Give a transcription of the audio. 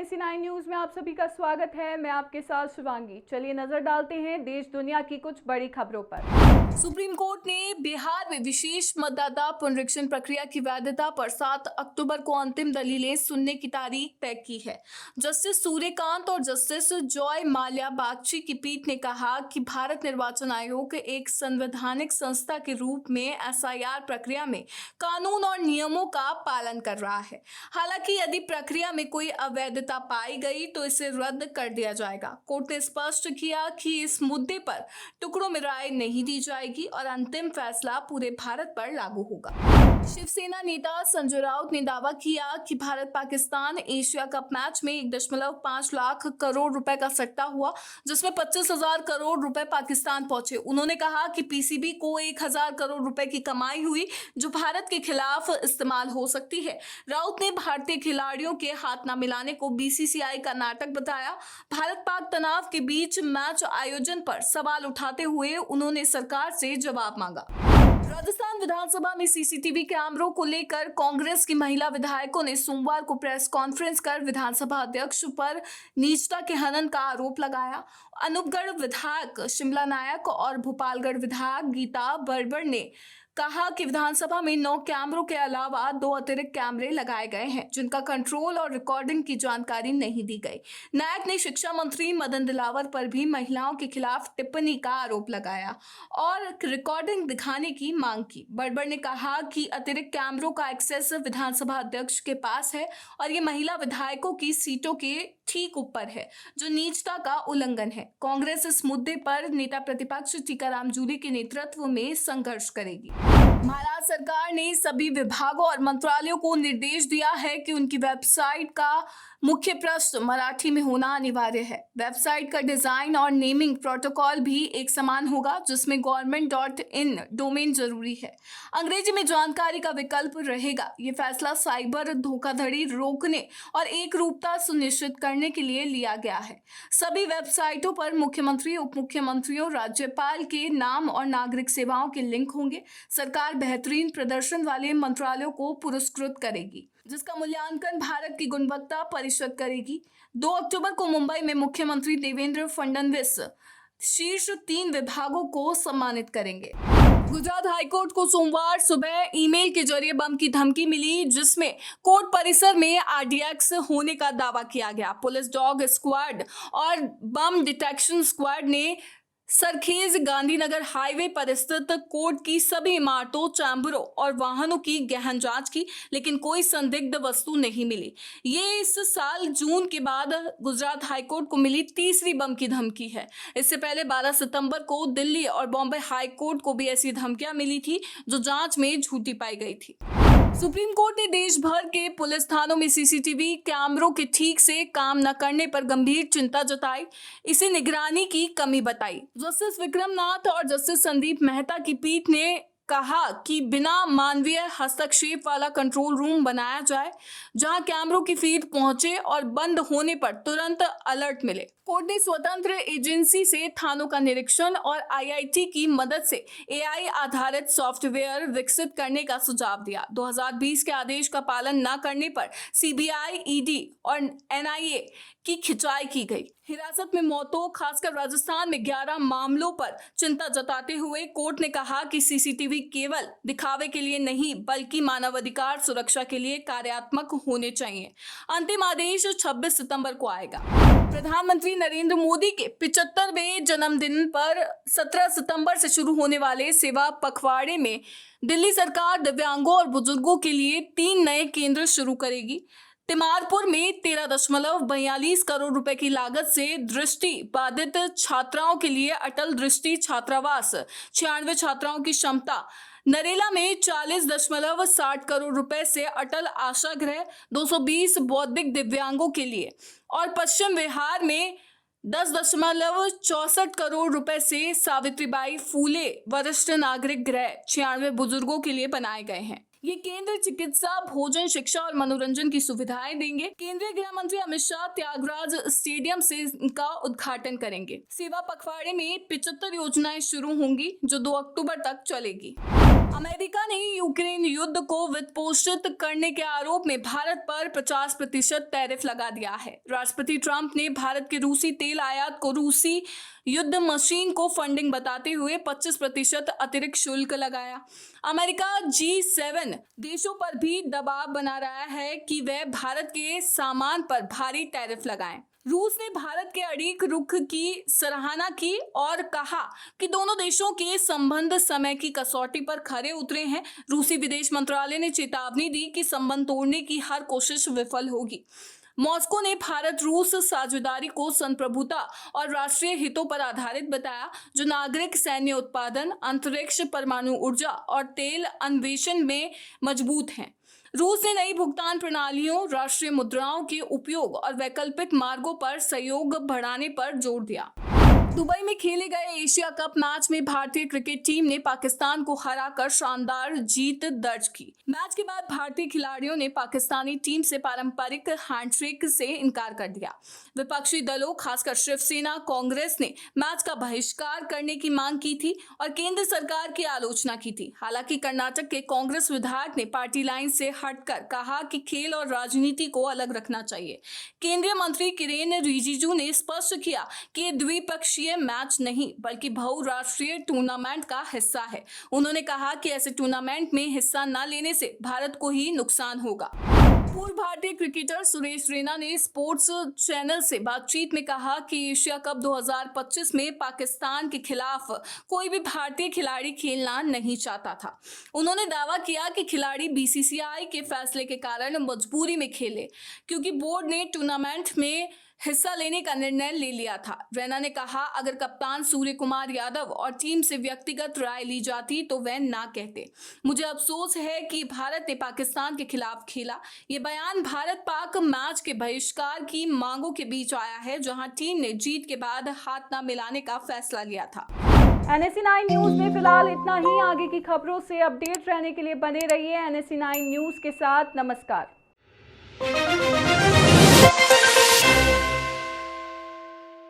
NAC9 news में आप सभी का स्वागत है। मैं आपके साथ शिवांगी। चलिए नजर डालते हैं देश दुनिया की कुछ बड़ी खबरों पर। सुप्रीम कोर्ट ने बिहार में विशेष मतदाता पुनरीक्षण प्रक्रिया की वैधता पर 7 अक्टूबर को अंतिम दलीलें सुनने की तारीख तय की है। जस्टिस सूर्यकांत और जस्टिस जॉय माल्या बागची की पीठ ने कहा कि भारत निर्वाचन आयोग एक संवैधानिक संस्था के रूप में SIR प्रक्रिया में कानून और नियमों का पालन कर रहा है। हालांकि यदि प्रक्रिया में कोई अवैधता पाई गई तो इसे रद्द कर दिया जाएगा। कोर्ट ने स्पष्ट किया कि इस मुद्दे पर टुकड़ों में राय नहीं दी जाएगी और अंतिम फैसला पूरे भारत पर लागू होगा। शिवसेना नेता संजय राउत ने दावा किया कि Bharat Pakistan Asia cup match में 1.5 लाख करोड़ रुपए का सट्टा हुआ, जिसमें 25,000 करोड़ रुपए पाकिस्तान पहुंचे। उन्होंने कहा कि PCB को 1,000 करोड़ रुपए की कमाई हुई जो भारत के खिलाफ इस्तेमाल हो सकती है। राउत ने भारतीय खिलाड़ियों के हाथ न मिलाने को BCCI का नाटक बताया। भारत पाक तनाव के बीच मैच आयोजन पर सवाल उठाते हुए उन्होंने सरकार से जवाब मांगा। राजस्थान विधानसभा में CCTV कैमरों को लेकर कांग्रेस की महिला विधायकों ने सोमवार को प्रेस कॉन्फ्रेंस कर विधानसभा अध्यक्ष पर नीचता के हनन का आरोप लगाया। अनूपगढ़ विधायक शिमला नायक और भोपालगढ़ विधायक गीता बर्बर ने कहा कि विधानसभा में 9 कैमरों के अलावा 2 अतिरिक्त कैमरे लगाए गए हैं जिनका कंट्रोल और रिकॉर्डिंग की जानकारी नहीं दी गई। नायक ने शिक्षा मंत्री मदन दिलावर पर भी महिलाओं के खिलाफ टिप्पणी का आरोप लगाया और रिकॉर्डिंग दिखाने की मांग की। बड़बड़ ने कहा कि अतिरिक्त कैमरों का एक्सेस विधानसभा अध्यक्ष के पास है और ये महिला विधायकों की सीटों के ठीक ऊपर है, जो नीचता का उल्लंघन है। कांग्रेस इस मुद्दे पर नेता प्रतिपक्ष टीकाराम जूली के नेतृत्व में संघर्ष करेगी। महाराष्ट्र सरकार ने सभी विभागों और मंत्रालयों को निर्देश दिया है कि उनकी वेबसाइट का मुख्य पृष्ठ मराठी में होना अनिवार्य है। वेबसाइट का डिजाइन और नेमिंग प्रोटोकॉल भी एक समान होगा, जिसमें government.in डोमेन जरूरी है। अंग्रेजी में जानकारी का विकल्प रहेगा। ये फैसला साइबर धोखाधड़ी रोकने और एक रूपता सुनिश्चित करने के लिए लिया गया है। सभी वेबसाइटों पर मुख्यमंत्री, उप मुख्यमंत्रियों, राज्यपाल के नाम और नागरिक सेवाओं के लिंक होंगे। सरकार बेहतरीन प्रदर्शन वाले मंत्रालयों को पुरस्कृत करेगी, जिसका मूल्यांकन भारत की गुणवत्ता परिषद करेगी। 2 अक्टूबर को मुंबई में मुख्यमंत्री देवेंद्र फडणवीस शीर्ष 3 विभागों को सम्मानित करेंगे। गुजरात हाईकोर्ट को सोमवार सुबह ईमेल के जरिए बम की धमकी मिली, जिसमें कोर्ट परिसर में RDX होने का दावा किया गया। पुलिस डॉग स्क्वाड और बम डिटेक्शन स्क्वाड ने सरखेज गांधीनगर हाईवे पर स्थित कोर्ट की सभी इमारतों, चैम्बरों और वाहनों की गहन जांच की, लेकिन कोई संदिग्ध वस्तु नहीं मिली। ये इस साल जून के बाद गुजरात हाईकोर्ट को मिली तीसरी बम की धमकी है। इससे पहले 12 सितंबर को दिल्ली और बॉम्बे हाईकोर्ट को भी ऐसी धमकियां मिली थी, जो जांच में झूठी पाई गई थी। सुप्रीम कोर्ट ने देश भर के पुलिस थानों में CCTV कैमरों के ठीक से काम न करने पर गंभीर चिंता जताई। इसे निगरानी की कमी बताई। जस्टिस विक्रम नाथ और जस्टिस संदीप मेहता की पीठ ने कहा कि बिना मानवीय हस्तक्षेप वाला कंट्रोल रूम बनाया जाए, जहां कैमरों की फीड पहुंचे और बंद होने पर तुरंत अलर्ट मिले। कोर्ट ने स्वतंत्र एजेंसी से थानों का निरीक्षण और IIT की मदद से AI आधारित सॉफ्टवेयर विकसित करने का सुझाव दिया। 2020 के आदेश का पालन न करने पर CBI, ED और NIA की खिंचाई की गई। हिरासत में मौतों, खासकर राजस्थान में 11 मामलों पर चिंता जताते हुए कोर्ट ने कहा कि CCTV केवल दिखावे के लिए नहीं, बल्कि मानवाधिकार सुरक्षा के लिए कार्यात्मक होने चाहिए। अंतिम आदेश 26 सितंबर को आएगा। प्रधानमंत्री नरेंद्र मोदी के 75वें जन्मदिन पर 17 सितंबर से शुरू होने वाले सेवा पखवाड़े में दिल्ली सरकार दिव्यांगों और बुजुर्गों के लिए 3 नए केंद्र शुरू करेगी। तिमारपुर में 13.42 करोड़ रुपए की लागत से दृष्टि बाधित छात्राओं के लिए अटल दृष्टि छात्रावास, 96 छात्राओं की क्षमता। नरेला में 40.60 करोड़ रुपए से अटल आशा गृह, 220 बौद्धिक दिव्यांगों के लिए, और पश्चिम बिहार में 10.64 करोड़ रुपए से सावित्रीबाई फूले वरिष्ठ नागरिक गृह, 96 बुजुर्गों के लिए बनाए गए हैं। ये केंद्र चिकित्सा, भोजन, शिक्षा और मनोरंजन की सुविधाएं देंगे। केंद्रीय गृह मंत्री अमित शाह त्यागराज स्टेडियम से इनका उद्घाटन करेंगे। सेवा पखवाड़े में 75 योजनाएं शुरू होंगी, जो 2 अक्टूबर तक चलेगी। अमेरिका ने यूक्रेन युद्ध को वित्तपोषित करने के आरोप में भारत पर 50% टैरिफ लगा दिया है। राष्ट्रपति ट्रंप ने भारत के रूसी तेल आयात को रूसी युद्ध मशीन को फंडिंग बताते हुए 25% अतिरिक्त शुल्क लगाया। अमेरिका G7 देशों पर भी दबाव बना रहा है कि वे भारत के सामान पर भारी टैरिफ लगाएं। रूस ने भारत के अड़िग रुख की सराहना की और कहा कि दोनों देशों के संबंध समय की कसौटी पर खरे उतरे हैं। रूसी विदेश मंत्रालय ने चेतावनी दी कि संबंध तोड़ने की हर कोशिश विफल होगी। मॉस्को ने भारत रूस साझेदारी को संप्रभुता और राष्ट्रीय हितों पर आधारित बताया, जो नागरिक सैन्य उत्पादन, अंतरिक्ष, परमाणु ऊर्जा और तेल अन्वेषण में मजबूत हैं। रूस ने नई भुगतान प्रणालियों, राष्ट्रीय मुद्राओं के उपयोग और वैकल्पिक मार्गों पर सहयोग बढ़ाने पर जोर दिया। दुबई में खेले गए एशिया कप मैच में भारतीय क्रिकेट टीम ने पाकिस्तान को हराकर शानदार जीत दर्ज की। मैच के बाद भारतीय खिलाड़ियों ने पाकिस्तानी टीम से पारंपरिक हैंडशेक से इनकार कर दिया। विपक्षी दलों, खासकर शिवसेना, कांग्रेस ने मैच का बहिष्कार करने की मांग की थी और केंद्र सरकार की आलोचना की थी। हालांकि कर्नाटक के कांग्रेस विधायक ने पार्टी लाइन से हटकर कहा कि खेल और राजनीति को अलग रखना चाहिए। केंद्रीय मंत्री किरेन रिजिजू ने स्पष्ट किया कि द्विपक्षीय मैच नहीं बल्कि बहुराष्ट्रीय टूर्नामेंट का हिस्सा है। उन्होंने कहा कि ऐसे टूर्नामेंट में हिस्सा न लेने से भारत को ही नुकसान होगा। पूर्व भारतीय क्रिकेटर सुरेश रैना ने स्पोर्ट्स चैनल से बातचीत में कहा कि एशिया कप 2025 में पाकिस्तान के खिलाफ कोई भी भारतीय खिलाड़ी खेलना नहीं चाहता था। उन्होंने दावा किया कि खिलाड़ी बीसीसीआई के फैसले के कारण मजबूरी में खेले, क्योंकि बोर्ड ने टूर्नामेंट में हिस्सा लेने का निर्णय ले लिया था। रैना ने कहा, अगर कप्तान सूर्य कुमार यादव और टीम से व्यक्तिगत राय ली जाती तो वह ना कहते। मुझे अफसोस है कि भारत ने पाकिस्तान के खिलाफ खेला। ये बयान भारत पाक मैच के बहिष्कार की मांगों के बीच आया है, जहां टीम ने जीत के बाद हाथ न मिलाने का फैसला लिया था। NSE9 न्यूज में फिलहाल इतना ही। आगे की खबरों से अपडेट रहने के लिए बने रहिए NSE9 न्यूज के साथ। नमस्कार।